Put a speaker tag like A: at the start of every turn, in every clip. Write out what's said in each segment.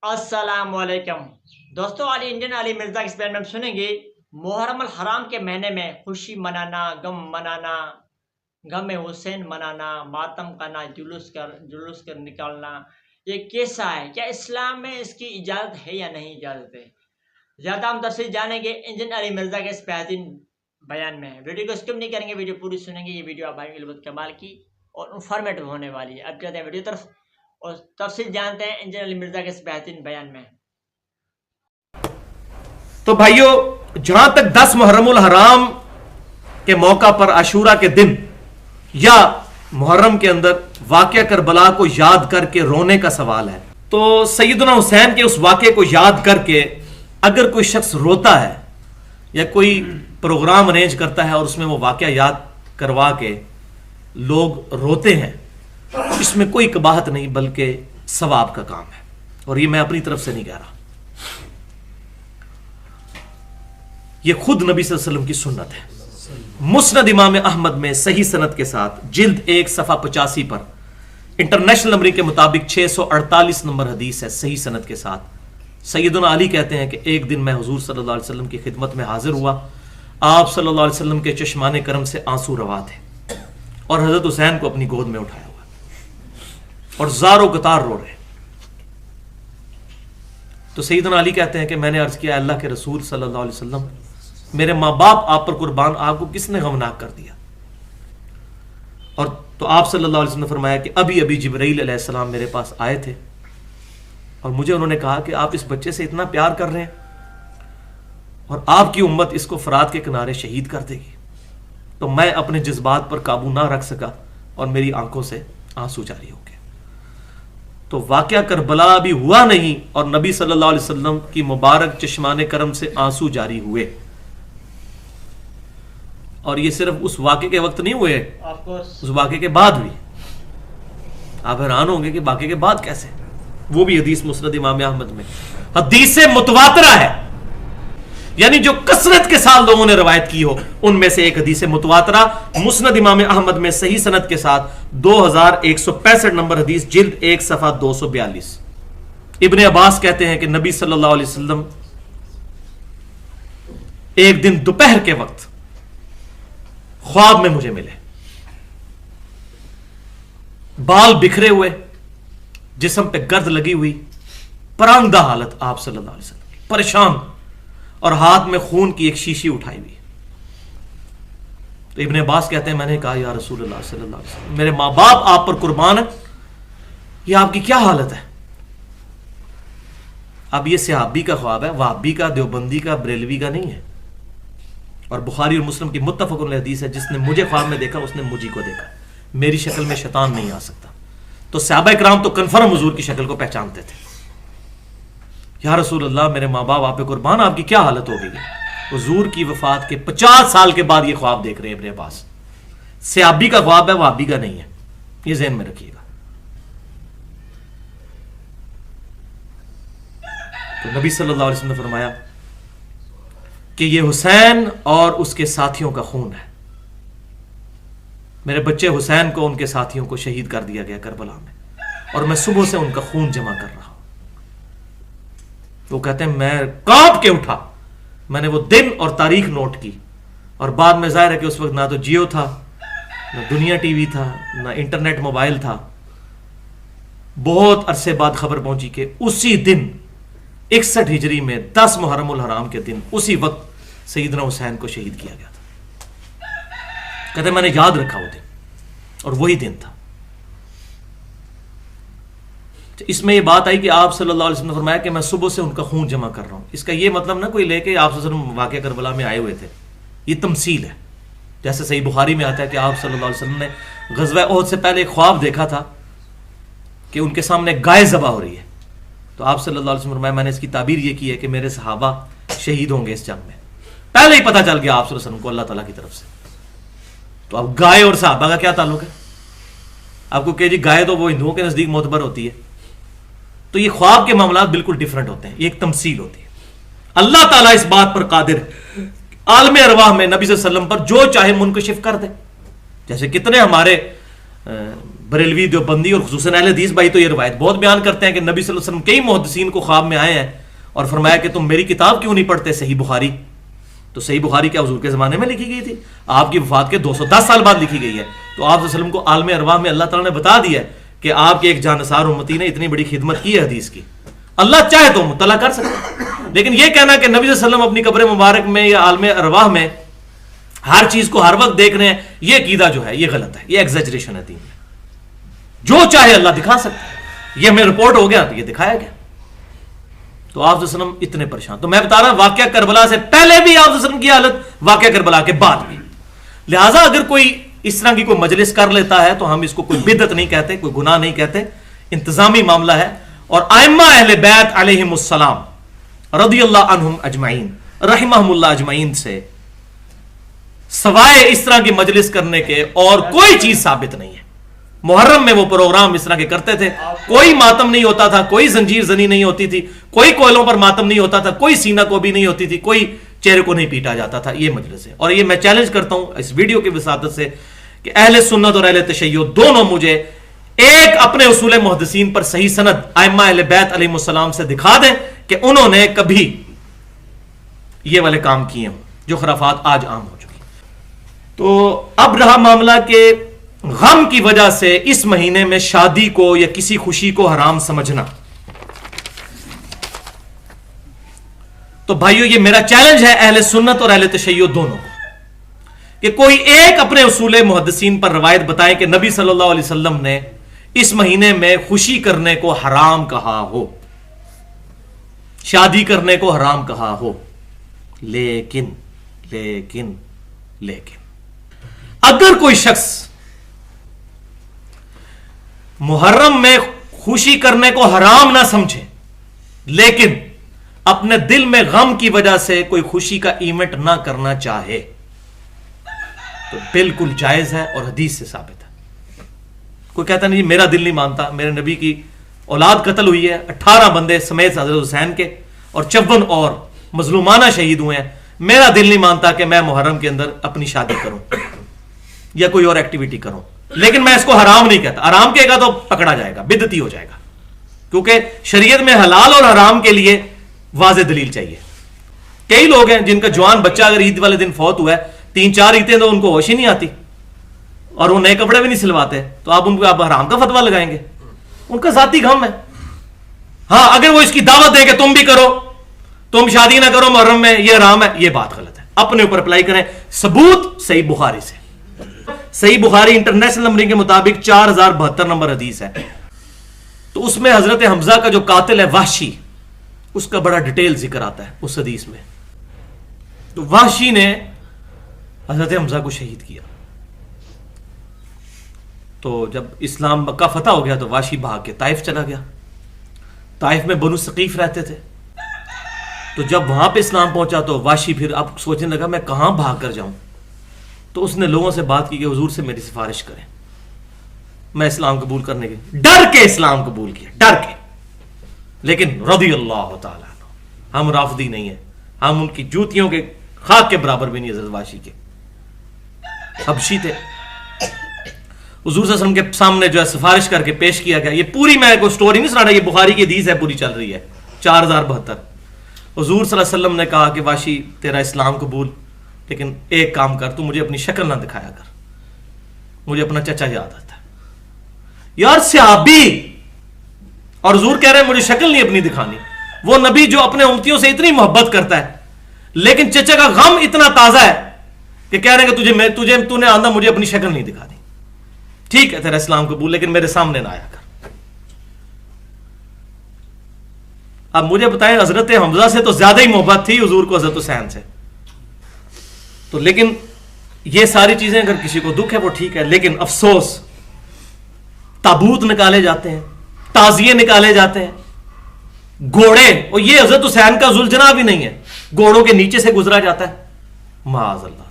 A: السلام علیکم دوستو، انڈین علی مرزا کے بیان میں ہم سنیں گے محرم الحرام کے مہینے میں خوشی منانا، غم منانا، غم حسین منانا، ماتم کرنا، جلوس کر نکالنا، یہ کیسا ہے؟ کیا اسلام میں اس کی اجازت ہے یا نہیں اجازت ہے؟ زیادہ ہم تفصیل جانیں گے انڈین علی مرزا کے اس بہترین بیان میں۔ ویڈیو کو اسکپ نہیں کریں گے، ویڈیو پوری سنیں گے۔ یہ ویڈیو آپ بھائی بہت کمال کی اور انفارمیٹو ہونے والی ہے۔ اب چلتے ہیں ویڈیو طرف اور تفصیل جانتے ہیں انجن علی مرزا کے اس بہترین بیان میں۔
B: تو بھائیو، جہاں تک 10 محرم الحرام کے موقع پر عاشورہ کے دن یا محرم کے اندر واقعہ کربلا کو یاد کر کے رونے کا سوال ہے، تو سیدنا حسین کے اس واقعے کو یاد کر کے اگر کوئی شخص روتا ہے یا کوئی پروگرام ارینج کرتا ہے اور اس میں وہ واقعہ یاد کروا کے لوگ روتے ہیں، اس میں کوئی قباحت نہیں بلکہ ثواب کا کام ہے، اور یہ میں اپنی طرف سے نہیں کہہ رہا، یہ خود نبی صلی اللہ علیہ وسلم کی سنت ہے۔ مسند امام احمد میں صحیح سند کے ساتھ جلد 1 صفحہ 85 پر انٹرنیشنل نمبر کے مطابق 648 نمبر حدیث ہے، صحیح سند کے ساتھ۔ سیدنا علی کہتے ہیں کہ ایک دن میں حضور صلی اللہ علیہ وسلم کی خدمت میں حاضر ہوا، آپ صلی اللہ علیہ وسلم کے چشمان کرم سے آنسو روا تھے اور حضرت حسین کو اپنی گود میں اٹھایا ہوا اور زاروں قطار رو رہے۔ تو سیدنا علی کہتے ہیں کہ میں نے عرض کیا، اللہ کے رسول صلی اللہ علیہ وسلم، میرے ماں باپ آپ پر قربان، آپ کو کس نے غمناک کر دیا؟ اور تو آپ صلی اللہ علیہ وسلم نے فرمایا کہ ابھی ابھی جبرائیل علیہ السلام میرے پاس آئے تھے اور مجھے انہوں نے کہا کہ آپ اس بچے سے اتنا پیار کر رہے ہیں اور آپ کی امت اس کو فرات کے کنارے شہید کر دے گی۔ تو میں اپنے جذبات پر قابو نہ رکھ سکا اور میری آنکھوں سے آنسو جاری ہو گئے۔ تو واقعہ کربلا ابھی ہوا نہیں اور نبی صلی اللہ علیہ وسلم کی مبارک چشمان کرم سے آنسو جاری ہوئے، اور یہ صرف اس واقعے کے وقت نہیں ہوئے، اس واقعے کے بعد بھی۔ آپ حیران ہوں گے کہ واقعے کے بعد کیسے؟ وہ بھی حدیث مسند امام احمد میں حدیث متواترہ ہے، یعنی جو کثرت کے ساتھ لوگوں نے روایت کی ہو، ان میں سے ایک حدیث متواترہ مسند امام احمد میں صحیح سند کے ساتھ 2165 نمبر حدیث جلد 1 صفحہ 242۔ ابن عباس کہتے ہیں کہ نبی صلی اللہ علیہ وسلم ایک دن دوپہر کے وقت خواب میں مجھے ملے، بال بکھرے ہوئے، جسم پہ گرد لگی ہوئی، پرانگدہ حالت آپ صلی اللہ علیہ وسلم، پریشان، اور ہاتھ میں خون کی ایک شیشی اٹھائی ہوئی۔ تو ابن عباس کہتے ہیں میں نے کہا یا رسول اللہ صلی اللہ علیہ وسلم، میرے ماں باپ آپ پر قربان ہیں، یہ آپ کی کیا حالت ہے؟ اب یہ صحابی کا خواب ہے، وہابی کا، دیوبندی کا، بریلوی کا نہیں ہے، اور بخاری اور مسلم کی متفق علیہ حدیث ہے، جس نے مجھے خواب میں دیکھا اس نے مجھے کو دیکھا، میری شکل میں شیطان نہیں آ سکتا۔ تو صحابہ کرام تو کنفرم حضور کی شکل کو پہچانتے تھے۔ یا رسول اللہ، میرے ماں باپ آپ پہ قربان، آپ کی کیا حالت ہو گئی ہے؟ حضور کی وفات کے 50 سال کے بعد یہ خواب دیکھ رہے ہیں ابن عباس۔ صحابی کا خواب ہے، وہابی کا نہیں ہے، یہ ذہن میں رکھیے گا۔ تو نبی صلی اللہ علیہ وسلم نے فرمایا کہ یہ حسین اور اس کے ساتھیوں کا خون ہے، میرے بچے حسین کو ان کے ساتھیوں کو شہید کر دیا گیا کربلا میں، اور میں صبح سے ان کا خون جمع کر رہا ہوں۔ وہ کہتے ہیں میں کانپ کے اٹھا، میں نے وہ دن اور تاریخ نوٹ کی، اور بعد میں ظاہر ہے کہ اس وقت نہ تو جیو تھا، نہ دنیا ٹی وی تھا، نہ انٹرنیٹ موبائل تھا۔ بہت عرصے بعد خبر پہنچی کہ اسی دن 61 ہجری میں 10 محرم الحرام کے دن اسی وقت سیدنا حسین کو شہید کیا گیا تھا۔ کہتے ہیں میں نے یاد رکھا وہ دن، اور وہی دن تھا۔ اس میں یہ بات آئی کہ آپ صلی اللہ علیہ وسلم نے فرمایا کہ میں صبح سے ان کا خون جمع کر رہا ہوں۔ اس کا یہ مطلب نہ کوئی لے کے آپ صلی اللہ علیہ وسلم واقعہ کربلا میں آئے ہوئے تھے، یہ تمثیل ہے۔ جیسے صحیح بخاری میں آتا ہے کہ آپ صلی اللہ علیہ وسلم نے غزوہ احد سے پہلے ایک خواب دیکھا تھا کہ ان کے سامنے گائے ذبح ہو رہی ہے، تو آپ صلی اللہ علیہ وسلم نے فرمایا میں نے اس کی تعبیر یہ کی ہے کہ میرے صحابہ شہید ہوں گے اس جنگ میں۔ پہلے ہی پتہ چل گیا آپ صلی اللہ علیہ وسلم کو اللہ تعالیٰ کی طرف سے۔ تو اب گائے اور صحابہ کا کیا تعلق ہے؟ آپ کو کہ جی گائے تو وہ ہندوؤں کے نزدیک معتبر ہوتی ہے، تو یہ خواب کے معاملات بالکل ڈیفرنٹ ہوتے ہیں، یہ ایک تمثیل ہوتی ہے۔ اللہ تعالیٰ اس بات پر قادر ہے عالم ارواح میں نبی صلی اللہ علیہ وسلم پر جو چاہے منکشف کر دے۔ جیسے کتنے ہمارے بریلوی دیوبندی اور خصوصاً اہل حدیث بھائی تو یہ روایت بہت بیان کرتے ہیں کہ نبی صلی اللہ علیہ وسلم کئی محدثین کو خواب میں آئے ہیں اور فرمایا کہ تم میری کتاب کیوں نہیں پڑھتے صحیح بخاری. تو صحیح بخاری کیا حضور کے زمانے میں لکھی گئی تھی؟ آپ کی وفات کے 210 سال بعد لکھی گئی ہے. تو آپ صلی اللہ علیہ وسلم کو عالم ارواح میں اللہ تعالیٰ نے بتا دیا ہے کہ آپ کے ایک جانثار امتی نے اتنی بڑی خدمت کی ہے حدیث کی. اللہ چاہے تو مطلع کر سکتا ہے. لیکن یہ کہنا کہ نبی صلی اللہ علیہ وسلم اپنی قبر مبارک میں یا عالم ارواح میں ہر چیز کو ہر وقت دیکھ رہے ہیں، یہ عقیدہ جو ہے یہ غلط ہے، یہ ایگزیجریشن ہے دین میں. جو چاہے اللہ دکھا سکتا ہے. یہ ہمیں رپورٹ ہو گیا تو یہ دکھایا گیا. تو آپ صلی اللہ علیہ وسلم اتنے پریشان. تو میں بتا رہا ہوں واقعہ کربلا سے پہلے بھی آپ صلی اللہ علیہ وسلم کی حالت، واقعہ کربلا کے بعد بھی. لہٰذا اگر کوئی اس طرح کی کوئی مجلس کر لیتا ہے تو ہم اس کو کوئی بدعت نہیں کہتے، کوئی گناہ نہیں کہتے، انتظامی معاملہ ہے. اور ائمہ اہل بیت علیہم السلام رضی اللہ عنہم اجمعین رحمہم اللہ اجمعین سے سوائے اس طرح کی مجلس کرنے کے اور کوئی چیز ثابت نہیں ہے. محرم میں وہ پروگرام اس طرح کے کرتے تھے، کوئی ماتم نہیں ہوتا تھا، کوئی زنجیر زنی نہیں ہوتی تھی، کوئی کوئلوں پر ماتم نہیں ہوتا تھا، کوئی سینہ کو بھی نہیں ہوتی تھی، کوئی چہرے کو نہیں پیٹا جاتا تھا. یہ مجلس ہے. اور یہ میں چیلنج کرتا ہوں اس ویڈیو کی وساطت سے کہ اہل سنت اور اہل تشیع دونوں مجھے ایک اپنے اصول محدثین پر صحیح سند ائمہ اہل بیت علیہم السلام سے دکھا دیں کہ انہوں نے کبھی یہ والے کام کیے ہوں جو خرافات آج عام ہو چکی. تو اب رہا معاملہ کہ غم کی وجہ سے اس مہینے میں شادی کو یا کسی خوشی کو حرام سمجھنا. تو بھائیو یہ میرا چیلنج ہے اہل سنت اور اہل تشیع دونوں کو کہ کوئی ایک اپنے اصول محدثین پر روایت بتائے کہ نبی صلی اللہ علیہ وسلم نے اس مہینے میں خوشی کرنے کو حرام کہا ہو، شادی کرنے کو حرام کہا ہو. لیکن لیکن لیکن اگر کوئی شخص محرم میں خوشی کرنے کو حرام نہ سمجھے لیکن اپنے دل میں غم کی وجہ سے کوئی خوشی کا ایونٹ نہ کرنا چاہے تو بالکل جائز ہے اور حدیث سے ثابت ہے. کوئی کہتا نہیں میرا دل نہیں مانتا، میرے نبی کی اولاد قتل ہوئی ہے، 18 بندے سمیت حضرت حسین کے اور 54 اور مظلومانہ شہید ہوئے ہیں، میرا دل نہیں مانتا کہ میں محرم کے اندر اپنی شادی کروں یا کوئی اور ایکٹیویٹی کروں. لیکن میں اس کو حرام نہیں کہتا. حرام کہے گا تو پکڑا جائے گا، بدعتی ہو جائے گا، کیونکہ شریعت میں حلال اور حرام کے لیے واضح دلیل چاہیے. کئی لوگ ہیں جن کا جوان بچہ اگر عید والے دن فوت ہوا ہے 3-4 عیدیں تو ان کو ہوش ہی نہیں آتی اور وہ نئے کپڑے بھی نہیں سلواتے، تو آپ ان کو آپ حرام کا فتویٰ لگائیں گے؟ ان کا ذاتی غم ہے. ہاں اگر وہ اس کی دعوت دیں کہ تم بھی کرو، تم شادی نہ کرو محرم میں، یہ حرام ہے، یہ بات غلط ہے. اپنے اوپر اپلائی کریں. ثبوت صحیح بخاری سے، صحیح بخاری انٹرنیشنل نمبرنگ کے مطابق 4072 نمبر حدیث ہے. تو اس میں حضرت حمزہ کا جو قاتل ہے وحشی، اس کا بڑا ڈیٹیل ذکر آتا ہے اس حدیث میں. تو وحشی نے حضرت حمزہ کو شہید کیا. تو جب اسلام مکہ فتح ہو گیا تو وحشی بھاگ کے طائف چلا گیا. طائف میں بنو ثقیف رہتے تھے. تو جب وہاں پہ اسلام پہنچا تو وحشی پھر اب سوچنے لگا میں کہاں بھاگ کر جاؤں. تو اس نے لوگوں سے بات کی کہ حضور سے میری سفارش کریں، میں اسلام قبول کرنے کے ڈر کے اسلام قبول کیا، ڈر کے. لیکن رضی اللہ تعالیٰ عنہ، ہم رافضی نہیں ہیں، ہم ان کی جوتیوں کے خاک کے برابر بھی نہیں. حضرت وحشی کے حبشی تھے. حضور صلی اللہ علیہ وسلم کے سامنے جو ہے سفارش کر کے پیش کیا گیا. یہ پوری میں کوئی سٹوری نہیں سنا رہا، یہ بخاری کی حدیث ہے، پوری چل رہی ہے 4072. حضور صلی اللہ علیہ وسلم نے کہا کہ وحشی تیرا اسلام قبول، لیکن ایک کام کر، تو مجھے اپنی شکل نہ دکھایا کر، مجھے اپنا چچا یاد آتا ہے. یار صحابی، اور حضور کہہ رہے ہیں مجھے شکل نہیں اپنی دکھانی. وہ نبی جو اپنے امتیوں سے اتنی محبت کرتا ہے لیکن چچا کا غم اتنا تازہ ہے کہ کہہ رہے ہیں کہ تو نے آندہ مجھے اپنی شکل نہیں دکھا دی. ٹھیک ہے تیرا اسلام قبول، لیکن میرے سامنے نہ آیا کر. اب مجھے بتائیں حضرت حمزہ سے تو زیادہ ہی محبت تھی حضور کو حضرت حسین سے. تو لیکن یہ ساری چیزیں اگر کسی کو دکھ ہے وہ ٹھیک ہے، لیکن افسوس تابوت نکالے جاتے ہیں، تازیے نکالے جاتے ہیں، گھوڑے، اور یہ حضرت حسین کا ذوالجناح بھی نہیں ہے، گھوڑوں کے نیچے سے گزرا جاتا ہے. معاذ اللہ.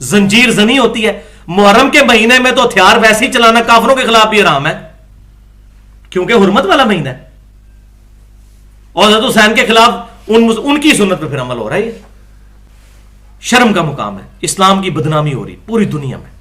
B: زنجیر زنی ہوتی ہے. محرم کے مہینے میں تو ہتھیار ویسے ہی چلانا کافروں کے خلاف بھی حرام ہے کیونکہ حرمت والا مہینہ ہے، اور حضرت حسین کے خلاف ان کی سنت پہ پھر عمل ہو رہا ہے. یہ شرم کا مقام ہے، اسلام کی بدنامی ہو رہی پوری دنیا میں.